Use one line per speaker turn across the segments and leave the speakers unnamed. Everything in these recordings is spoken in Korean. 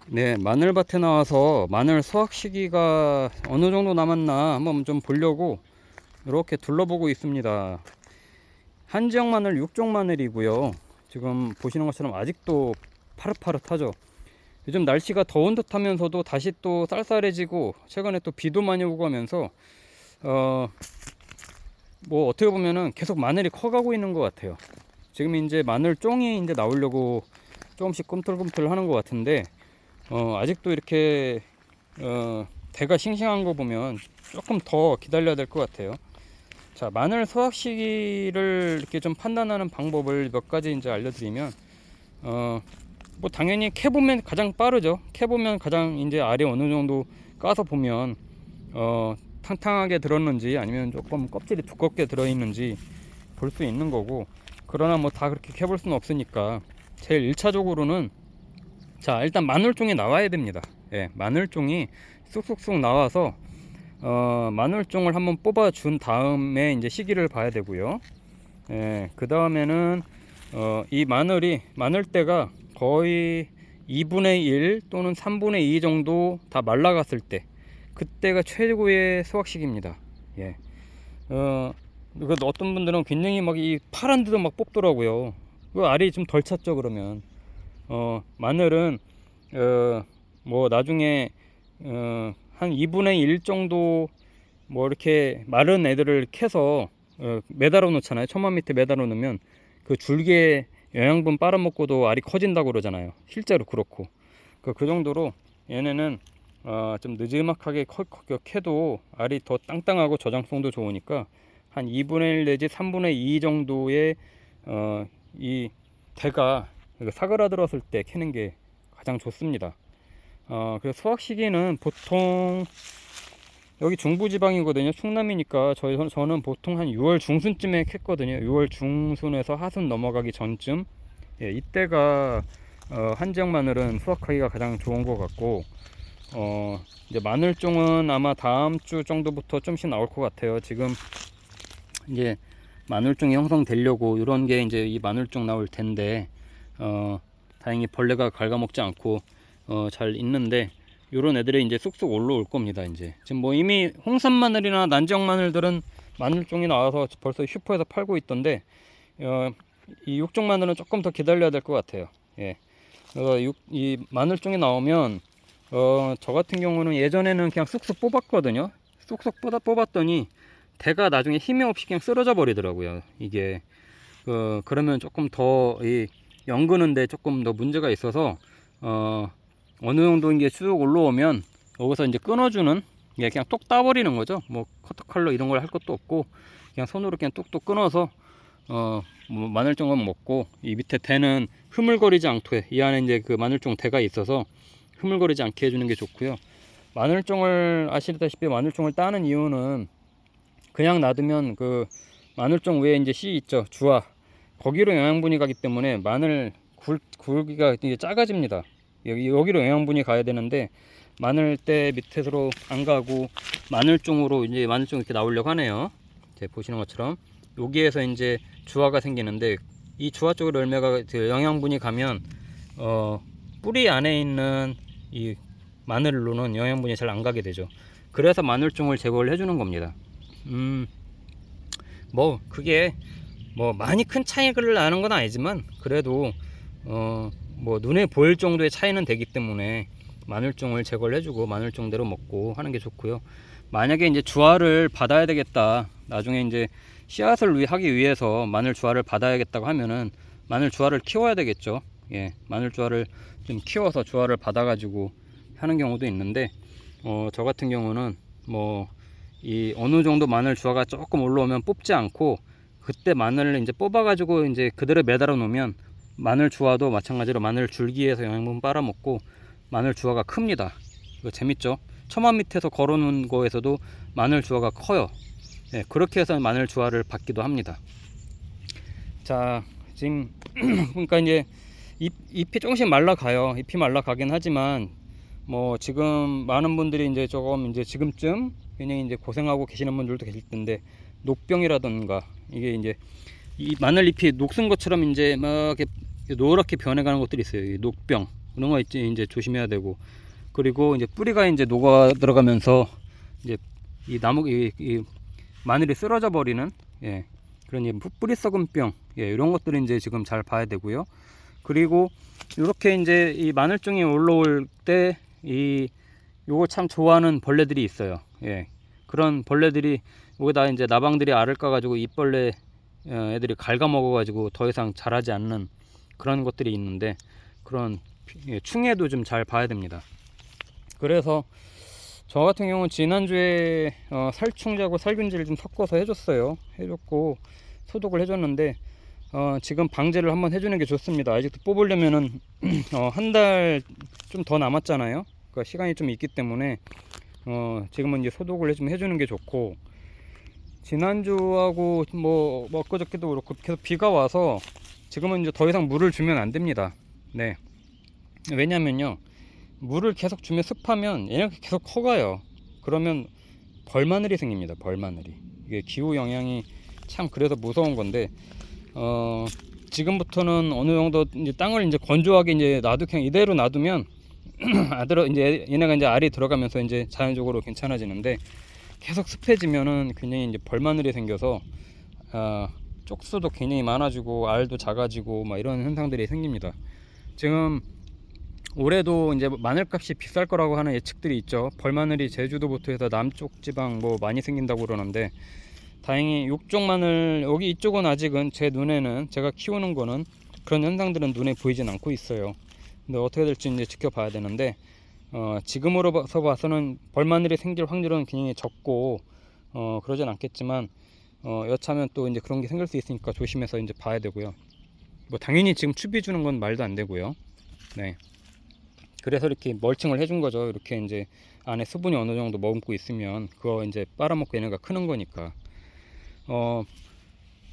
네, 마늘밭에 나와서 마늘 수확 시기가 어느 정도 남았나 한번 좀 보려고 이렇게 둘러보고 있습니다. 한지역 마늘 6종 마늘이고요. 지금 보시는 것처럼 아직도 파릇파릇하죠. 요즘 날씨가 더운 듯 하면서도 다시 또 쌀쌀해지고 최근에 또 비도 많이 오고 하면서 어, 뭐 어떻게 보면은 계속 마늘이 커가고 있는 것 같아요. 지금 이제 마늘 쫑이 이제 나오려고 조금씩 꿈틀꿈틀 하는 것 같은데 아직도 이렇게 대가 싱싱한 거 보면 조금 더 기다려야 될 것 같아요. 자, 마늘 수확 시기를 이렇게 좀 판단하는 방법을 몇 가지 이제 알려드리면, 뭐 당연히 캐보면 가장 빠르죠. 캐보면 가장 이제 알이 어느 정도 까서 보면 탕탕하게 들었는지 아니면 조금 껍질이 두껍게 들어있는지 볼 수 있는 거고, 그러나 뭐 다 그렇게 캐볼 수는 없으니까 제일 1차적으로는 자, 일단 마늘종이 나와야 됩니다. 예, 마늘종이 쑥쑥쑥 나와서 마늘종을 한번 뽑아 준 다음에 이제 시기를 봐야 되고요. 예, 그 다음에는 이 마늘대가 거의 2분의 1 또는 3분의 2 정도 다 말라갔을 때, 그때가 최고의 수확 시기입니다. 예. 그 어떤 분들은 굉장히 막 이 파란데도 막 뽑더라고요. 그 알이 좀 덜 찼죠, 그러면. 마늘은 뭐 나중에 한 2분의 1 정도 뭐 이렇게 마른 애들을 캐서 매달아 놓잖아요. 천막 밑에 매달아 놓으면 그 줄기에 영양분 빨아먹고도 알이 커진다고 그러잖아요. 실제로 그렇고 그 정도로 얘네는 좀 느지막하게 캐도 알이 더 땅땅하고 저장성도 좋으니까 한 2분의 1 내지 3분의 2 정도의 이 대가 사그라들었을 때 캐는 게 가장 좋습니다. 그래서 수확 시기는 보통 여기 중부지방이거든요. 충남이니까 저는 보통 한 6월 중순쯤에 캤거든요. 6월 중순에서 하순 넘어가기 전쯤. 예, 이때가 한지역 마늘은 수확하기가 가장 좋은 것 같고, 이제 마늘종은 아마 다음 주 정도부터 좀씩 나올 것 같아요. 지금 이제 마늘종이 형성되려고 이런 게 이제 이 마늘종 나올 텐데, 다행히 벌레가 갉아먹지 않고 잘 있는데, 요런 애들이 이제 쑥쑥 올라올 겁니다. 이제 지금 뭐 이미 홍산 마늘이나 난지역 마늘들은 마늘종이 나와서 벌써 슈퍼에서 팔고 있던데, 이 육종 마늘은 조금 더 기다려야 될 것 같아요. 예. 이 마늘종이 나오면 저 같은 경우는 예전에는 그냥 쑥쑥 뽑았거든요. 쑥쑥 뽑았더니 대가 나중에 힘이 없이 그냥 쓰러져 버리더라고요. 이게 그러면 조금 더 이 연그는데 조금 더 문제가 있어서 어느 정도 이게 쭉 올라오면 여기서 이제 끊어주는, 예, 그냥 똑 따버리는 거죠. 뭐 커터칼로 이런 걸 할 것도 없고 그냥 손으로 그냥 뚝뚝 끊어서 뭐 마늘종은 먹고, 이 밑에 대는 흐물거리지 않게, 이 안에 이제 그 마늘종 대가 있어서 흐물거리지 않게 해주는 게 좋고요. 마늘종을 아시다시피 마늘종을 따는 이유는 그냥 놔두면 그 마늘종 위에 이제 씨 있죠, 주화, 거기로 영양분이 가기 때문에 마늘 굵기가 이제 작아집니다. 여기로 영양분이 가야 되는데 마늘대 밑에서로 안 가고 마늘종으로 이제 마늘종 이렇게 나오려고 하네요. 이제 보시는 것처럼 여기에서 이제 주화가 생기는데, 이 주화 쪽으로 열매가 영양분이 가면 뿌리 안에 있는 이 마늘로는 영양분이 잘 안 가게 되죠. 그래서 마늘종을 제거를 해주는 겁니다. 뭐 그게 뭐 많이 큰 차이를 나는 건 아니지만 그래도 뭐 눈에 보일 정도의 차이는 되기 때문에 마늘종을 제거를 해주고 마늘종대로 먹고 하는 게 좋고요. 만약에 이제 주화를 받아야 되겠다, 나중에 이제 씨앗을 하기 위해서 마늘 주화를 받아야겠다고 하면은 마늘 주화를 키워야 되겠죠. 예, 마늘 주화를 좀 키워서 주화를 받아가지고 하는 경우도 있는데, 저 같은 경우는 뭐 이 어느 정도 마늘 주화가 조금 올라오면 뽑지 않고 그때 마늘을 이제 뽑아가지고 이제 그대로 매달아 놓으면 마늘 주화도 마찬가지로 마늘 줄기에서 영양분 빨아먹고 마늘 주화가 큽니다. 이거 재밌죠? 처마 밑에서 걸어놓은 거에서도 마늘 주화가 커요. 네, 그렇게 해서 마늘 주화를 받기도 합니다. 자, 지금 그러니까 이제 잎이 조금씩 말라가요. 잎이 말라가긴 하지만 뭐 지금 많은 분들이 이제 조금 이제 지금쯤 굉장히 이제 고생하고 계시는 분들도 계실 텐데, 녹병이라던가 이게 이제 이 마늘 잎이 녹슨 것처럼 이제 막 이렇게 노랗게 변해가는 것들이 있어요. 이 녹병, 그런 거 이제 조심해야 되고, 그리고 이제 뿌리가 이제 녹아 들어가면서 이제 이 나무 이 마늘이 쓰러져 버리는, 예, 그런 뿌리 썩은병, 예, 이런 것들은 이제 지금 잘 봐야 되고요. 그리고 이렇게 이제 이 마늘종이 올라올 때 요거 참 좋아하는 벌레들이 있어요. 예, 그런 벌레들이 여기다 이제 나방들이 알을 까가지고 잎벌레 애들이 갉아먹어가지고 더 이상 자라지 않는 그런 것들이 있는데, 그런 충해도 좀 잘 봐야 됩니다. 그래서 저 같은 경우는 지난주에 살충제하고 살균제를 좀 섞어서 해줬고 소독을 해줬는데, 지금 방제를 한번 해주는 게 좋습니다. 아직도 뽑으려면은 한 달 좀 더 남았잖아요. 그러니까 시간이 좀 있기 때문에 지금은 이제 소독을 좀 해주는 게 좋고, 지난주하고 뭐 엊그저께도 그렇고 계속 비가 와서 지금은 이제 더 이상 물을 주면 안 됩니다. 네. 왜냐면요, 물을 계속 주면 습하면 얘네가 계속 커가요. 그러면 벌마늘이 생깁니다. 벌마늘이. 이게 기후 영향이 참 그래서 무서운 건데, 지금부터는 어느 정도 이제 땅을 이제 건조하게 이제 그냥 이대로 놔두면 이제 얘네가 이제 알이 들어가면서 이제 자연적으로 괜찮아지는데, 계속 습해지면은 굉장히 이제 벌마늘이 생겨서 쪽수도 굉장히 많아지고 알도 작아지고 막 이런 현상들이 생깁니다. 지금 올해도 이제 마늘값이 비쌀 거라고 하는 예측들이 있죠. 벌마늘이 제주도부터 해서 남쪽 지방 뭐 많이 생긴다고 그러는데, 다행히 육종 마늘, 여기 이쪽은 아직은 제 눈에는, 제가 키우는 거는 그런 현상들은 눈에 보이진 않고 있어요. 근데 어떻게 될지 이제 지켜봐야 되는데, 지금으로서 봐서는 벌마늘이 생길 확률은 굉장히 적고 그러진 않겠지만, 여차하면 또 이제 그런 게 생길 수 있으니까 조심해서 이제 봐야 되고요. 뭐 당연히 지금 추비 주는 건 말도 안 되고요. 네. 그래서 이렇게 멀칭을 해준 거죠. 이렇게 이제 안에 수분이 어느 정도 머금고 있으면 그거 이제 빨아먹고 얘네가 크는 거니까.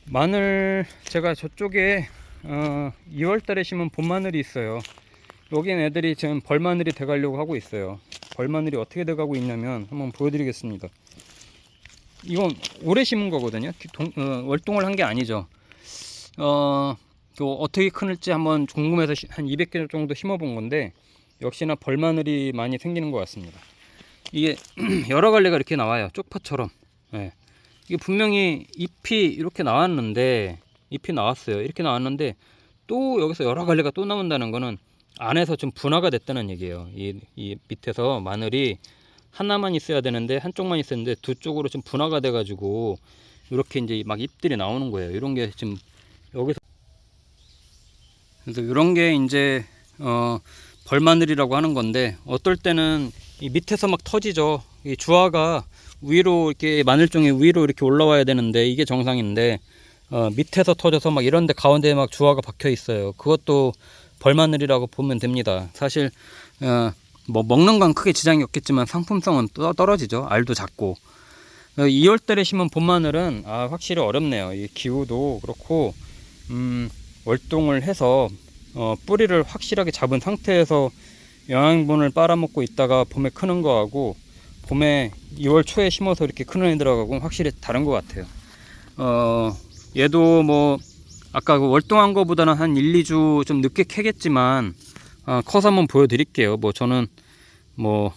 마늘 제가 저쪽에 2월달에 심은 봄마늘이 있어요. 여긴 애들이 지금 벌마늘이 돼가려고 하고 있어요. 벌마늘이 어떻게 돼가고 있냐면 한번 보여드리겠습니다. 이건 올해 심은 거거든요. 월동을 한 게 아니죠. 또 어떻게 크는지 한번 궁금해서 한 200개 정도 심어 본 건데, 역시나 벌마늘이 많이 생기는 것 같습니다. 이게 여러 갈래가 이렇게 나와요. 쪽파처럼. 네. 이게 분명히 잎이 이렇게 나왔는데, 잎이 나왔어요. 이렇게 나왔는데 또 여기서 여러 갈래가 또 나온다는 거는 안에서 좀 분화가 됐다는 얘기예요. 이 밑에서 마늘이 하나만 있어야 되는데 한쪽만 있었는데 두 쪽으로 좀 분화가 돼 가지고 이렇게 이제 막 잎들이 나오는 거예요. 이런 게 지금 여기서, 그래서 이런 게 이제 벌마늘이라고 하는 건데, 어떨 때는 이 밑에서 막 터지죠. 이 주화가 위로 이렇게 마늘종이 위로 이렇게 올라와야 되는데 이게 정상인데 밑에서 터져서 막 이런데 가운데에 막 주화가 박혀 있어요. 그것도 벌마늘이라고 보면 됩니다. 사실 뭐 먹는 건 크게 지장이 없겠지만 상품성은 떨어지죠. 알도 작고. 2월달에 심은 봄마늘은 확실히 어렵네요. 이 기후도 그렇고 월동을 해서 뿌리를 확실하게 잡은 상태에서 영양분을 빨아먹고 있다가 봄에 크는 거하고, 봄에 2월 초에 심어서 이렇게 크는 애들하고 확실히 다른 것 같아요. 얘도 뭐 아까 그 월동한 거보다는 한 1, 2주 좀 늦게 캐겠지만 커서 한번 보여드릴게요. 뭐 저는 뭐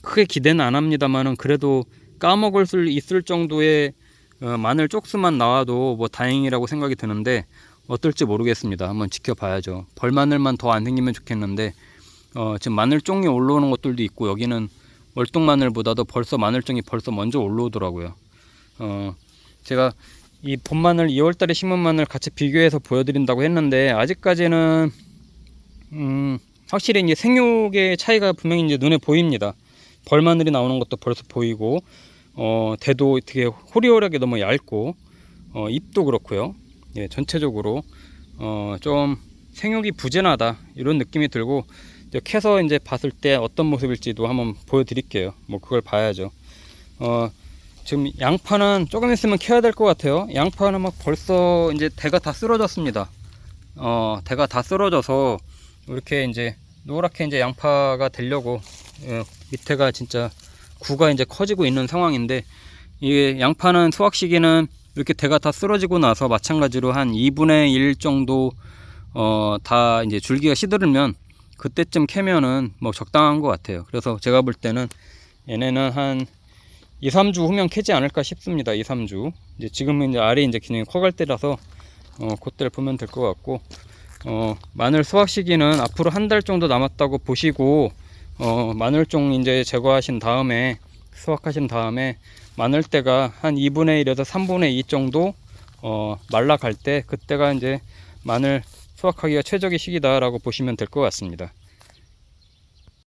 크게 기대는 안 합니다만은 그래도 까먹을 수 있을 정도의 마늘 쪽수만 나와도 뭐 다행이라고 생각이 드는데, 어떨지 모르겠습니다. 한번 지켜봐야죠. 벌마늘만 더 안 생기면 좋겠는데 지금 마늘종이 올라오는 것들도 있고, 여기는 월동마늘보다도 벌써 마늘종이 벌써 먼저 올라오더라고요. 제가 이 봄마늘 2월달에 심은 마늘 같이 비교해서 보여드린다고 했는데, 아직까지는 확실히 이제 생육의 차이가 분명히 이제 눈에 보입니다. 벌마늘이 나오는 것도 벌써 보이고, 대도 되게 호리호리하게 너무 얇고, 잎도 그렇고요. 예, 전체적으로 좀 생육이 부진하다 이런 느낌이 들고, 이제 캐서 이제 봤을 때 어떤 모습일지도 한번 보여드릴게요. 뭐 그걸 봐야죠. 지금 양파는 조금 있으면 캐야 될 것 같아요. 양파는 막 벌써 이제 대가 다 쓰러졌습니다. 대가 다 쓰러져서 이렇게 이제 노랗게 이제 양파가 되려고 밑에가 진짜 구가 이제 커지고 있는 상황인데, 이게 양파는 수확 시기는 이렇게 대가 다 쓰러지고 나서 마찬가지로 한 2분의 1 정도 다 이제 줄기가 시들으면 그때쯤 캐면은 뭐 적당한 것 같아요. 그래서 제가 볼 때는 얘네는 한 2, 3주 후면 캐지 않을까 싶습니다. 2, 3주. 이제 지금은 이제 알이 이제 굉장히 커갈 때라서 그때를 보면 될 것 같고, 마늘 수확 시기는 앞으로 한 달 정도 남았다고 보시고, 마늘종 이제 제거하신 다음에 수확하신 다음에 마늘대가 한 2분의 1에서 3분의 2 정도 말라갈 때, 그때가 이제 마늘 수확하기가 최적의 시기다라고 보시면 될 것 같습니다.